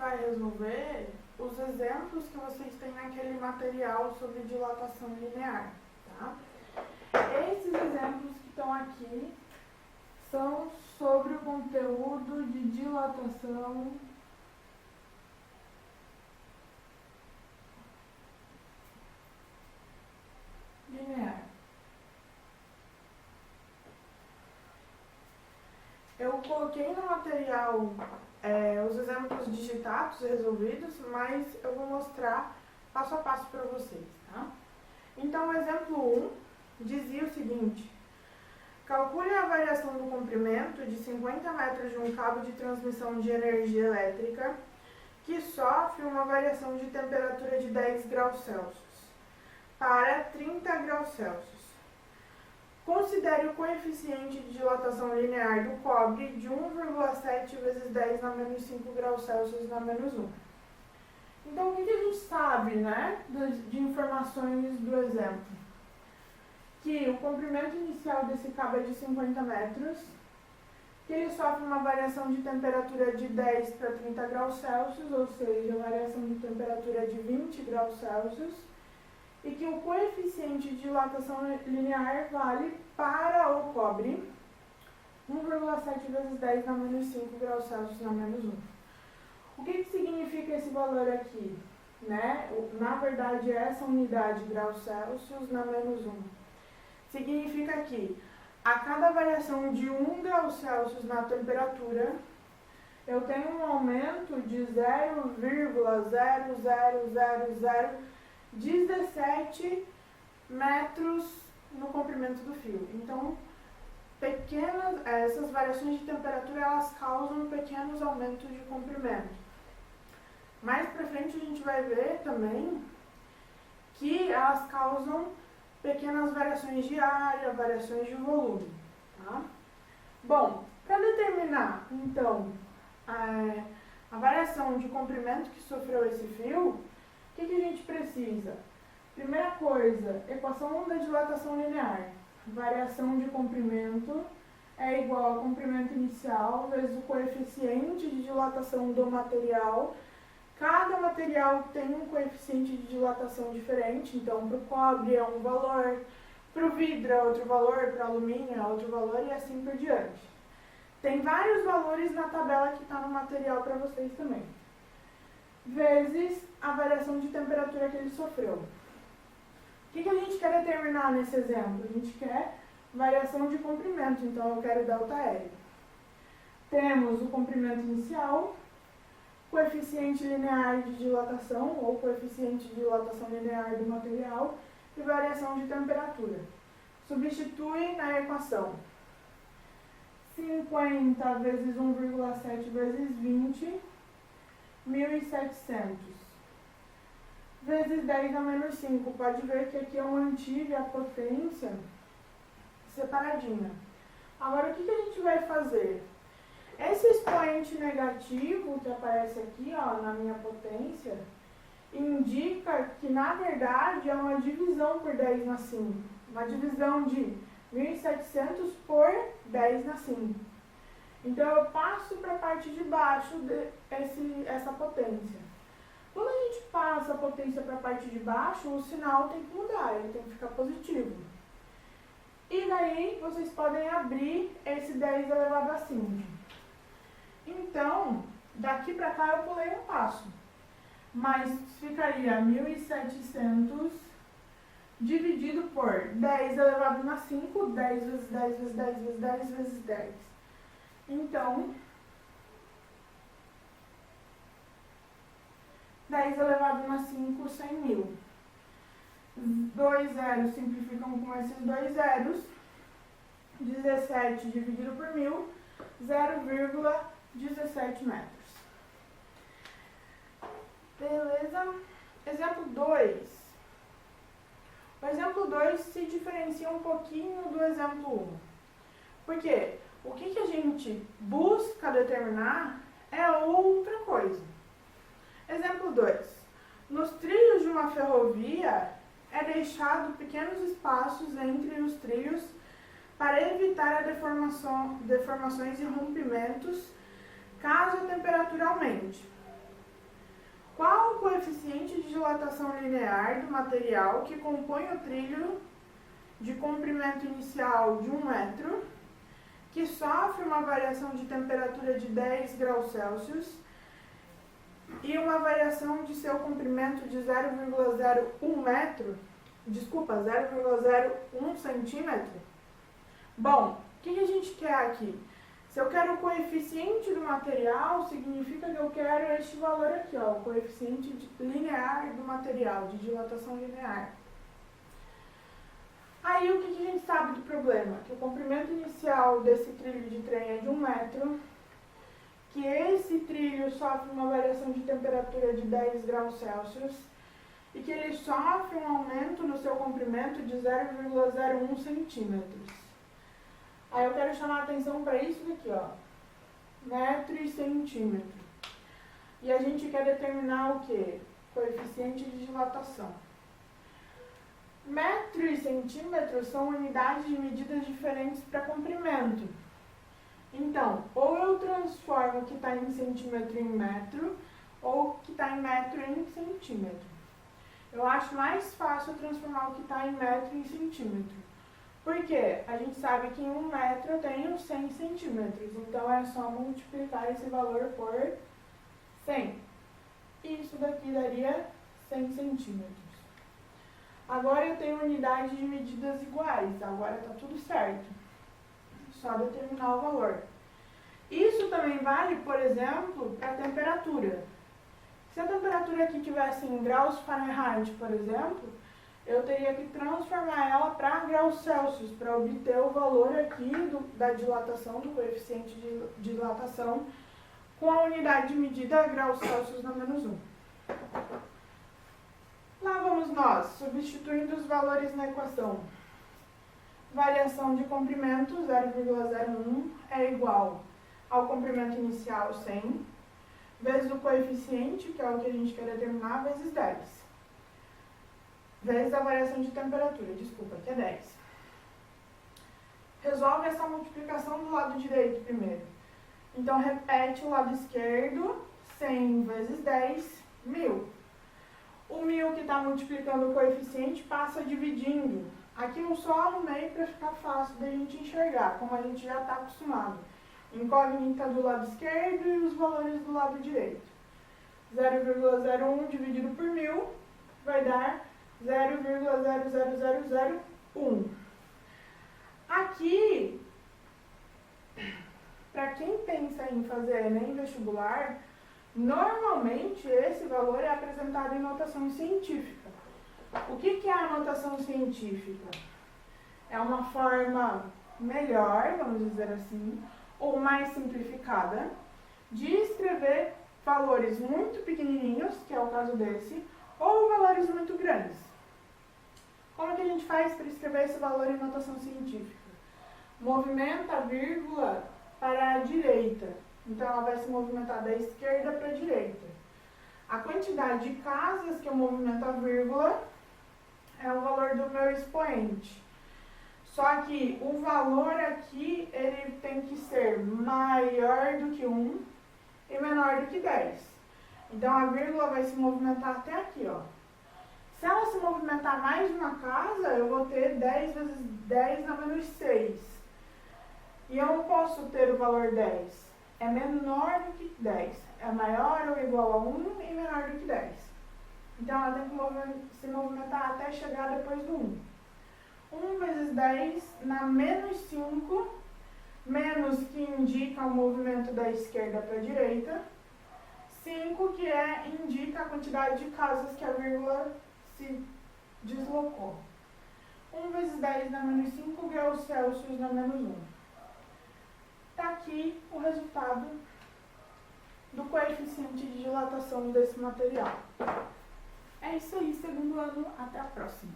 vai resolver os exemplos que vocês têm naquele material sobre dilatação linear, tá? Esses exemplos que estão aqui são sobre o conteúdo de dilatação linear. Eu coloquei no material os exemplos digitados resolvidos, mas eu vou mostrar passo a passo para vocês, tá? Então, o exemplo 1 dizia o seguinte: calcule a variação do comprimento de 50 metros de um cabo de transmissão de energia elétrica que sofre uma variação de temperatura de 10 graus Celsius para 30 graus Celsius. Considere o coeficiente de dilatação linear do cobre de 1,7 vezes 10 na menos 5 graus Celsius na menos 1. Então, o que a gente sabe, né, de informações do exemplo? Que o comprimento inicial desse cabo é de 50 metros, que ele sofre uma variação de temperatura de 10 para 30 graus Celsius, ou seja, variação de temperatura de 20 graus Celsius, e que o coeficiente de dilatação linear vale para o cobre 1,7 vezes 10 na menos 5 graus Celsius na menos 1. O que significa esse valor aqui? Né? Na verdade, essa unidade graus Celsius na menos 1. Significa que a cada variação de 1 grau Celsius na temperatura, eu tenho um aumento de 0,00017 metros no comprimento do fio. Então, essas variações de temperatura, elas causam pequenos aumentos de comprimento. Mais pra frente a gente vai ver também que elas causam pequenas variações de área, variações de volume, tá? Bom, para determinar, então, a variação de comprimento que sofreu esse fio, o que a gente precisa? Primeira coisa, equação da dilatação linear. Variação de comprimento é igual ao comprimento inicial vezes o coeficiente de dilatação do material. Cada material tem um coeficiente de dilatação diferente, então para o cobre é um valor, para o vidro é outro valor, para o alumínio é outro valor e assim por diante. Tem vários valores na tabela que está no material para vocês também. Vezes a variação de temperatura que ele sofreu. O que a gente quer determinar nesse exemplo? A gente quer variação de comprimento, então eu quero ΔL. Temos o comprimento inicial, coeficiente linear de dilatação, ou coeficiente de dilatação linear do material, e variação de temperatura. Substitui na equação 50 vezes 1,7 vezes 20, 1.700. Vezes 10 a menos 5. Pode ver que aqui eu mantive a potência separadinha. Agora, o que a gente vai fazer? Esse expoente negativo que aparece aqui, ó, na minha potência, indica que, na verdade, é uma divisão por 10 na 5. Uma divisão de 1.700 por 10 na 5. Então, eu passo para a parte de baixo essa potência. Quando a gente passa a potência para a parte de baixo, o sinal tem que mudar, ele tem que ficar positivo. E daí, vocês podem abrir esse 10 elevado a 5. Então, daqui para cá eu pulei um passo. Mas ficaria 1.700 dividido por 10 elevado a 5, 10 vezes 10 vezes 10 vezes 10 vezes 10. Então, 10 elevado a 5, 100.000. 2 zeros simplificam com esses 2 zeros. 17 dividido por 1.000, 0,17 metros. Beleza? Exemplo 2. O exemplo 2 se diferencia um pouquinho do exemplo 1. Por quê? O que a gente busca determinar é outra coisa. Exemplo 2. Nos trilhos de uma ferrovia é deixado pequenos espaços entre os trilhos para evitar a deformações e rompimentos caso a temperatura aumente. Qual o coeficiente de dilatação linear do material que compõe o trilho de comprimento inicial de 1 metro, que sofre uma variação de temperatura de 10 graus Celsius e uma variação de seu comprimento de 0,01 metro, desculpa, 0,01 centímetro? Bom, o que a gente quer aqui? Se eu quero o coeficiente do material, significa que eu quero este valor aqui, ó, o coeficiente linear do material, de dilatação linear. Aí o que a gente sabe do problema? Que o comprimento inicial desse trilho de trem é de 1 metro, que esse trilho sofre uma variação de temperatura de 10 graus Celsius e que ele sofre um aumento no seu comprimento de 0,01 centímetros. Aí eu quero chamar a atenção para isso daqui, ó, metro e centímetro. E a gente quer determinar o quê? Coeficiente de dilatação. Metro e centímetro são unidades de medidas diferentes para comprimento. Então, ou eu transformo o que está em centímetro em metro, ou o que está em metro em centímetro. Eu acho mais fácil transformar o que está em metro em centímetro. Porque a gente sabe que em 1 metro eu tenho 100 centímetros, então é só multiplicar esse valor por 100. Isso daqui daria 100 centímetros. Agora eu tenho unidade de medidas iguais, agora está tudo certo. Só determinar o valor. Isso também vale, por exemplo, para a temperatura. Se a temperatura aqui tivesse em graus Fahrenheit, por exemplo, eu teria que transformar ela para graus Celsius, para obter o valor aqui da dilatação, do coeficiente de dilatação, com a unidade de medida graus Celsius na menos 1. Lá vamos nós, substituindo os valores na equação. Variação de comprimento, 0,01, é igual ao comprimento inicial, 100, vezes o coeficiente, que é o que a gente quer determinar, vezes 10. Vezes a variação de temperatura, desculpa, que é 10. Resolve essa multiplicação do lado direito primeiro. Então, repete o lado esquerdo, 100 vezes 10, 1000. O 1000 que está multiplicando o coeficiente passa dividindo. Aqui eu só arrumei para ficar fácil da gente enxergar, como a gente já está acostumado. Incógnita do lado esquerdo e os valores do lado direito. 0,01 dividido por 1000 vai dar 0,00001. Aqui, para quem pensa em fazer Enem vestibular, normalmente esse valor é apresentado em notação científica. O que é a notação científica? É uma forma melhor, vamos dizer assim, ou mais simplificada, de escrever valores muito pequenininhos, que é o caso desse, ou valores muito grandes. Como é que a gente faz para escrever esse valor em notação científica? Movimenta a vírgula para a direita. Então, ela vai se movimentar da esquerda para a direita. A quantidade de casas que eu movimento a vírgula é o valor do meu expoente. Só que o valor aqui, ele tem que ser maior do que 1 e menor do que 10. Então, a vírgula vai se movimentar até aqui, ó. Se ela se movimentar mais de uma casa, eu vou ter 10 vezes 10 na menos 6. E eu não posso ter o valor 10. É menor do que 10. É maior ou igual a 1 e menor do que 10. Então, ela tem que se movimentar até chegar depois do 1. 1 vezes 10 na menos 5, menos que indica o movimento da esquerda para a direita, 5 que indica a quantidade de casas que a vírgula se deslocou. 1 vezes 10 na menos 5 graus Celsius na menos 1. Está aqui o resultado do coeficiente de dilatação desse material. É isso aí, segundo ano. Até a próxima.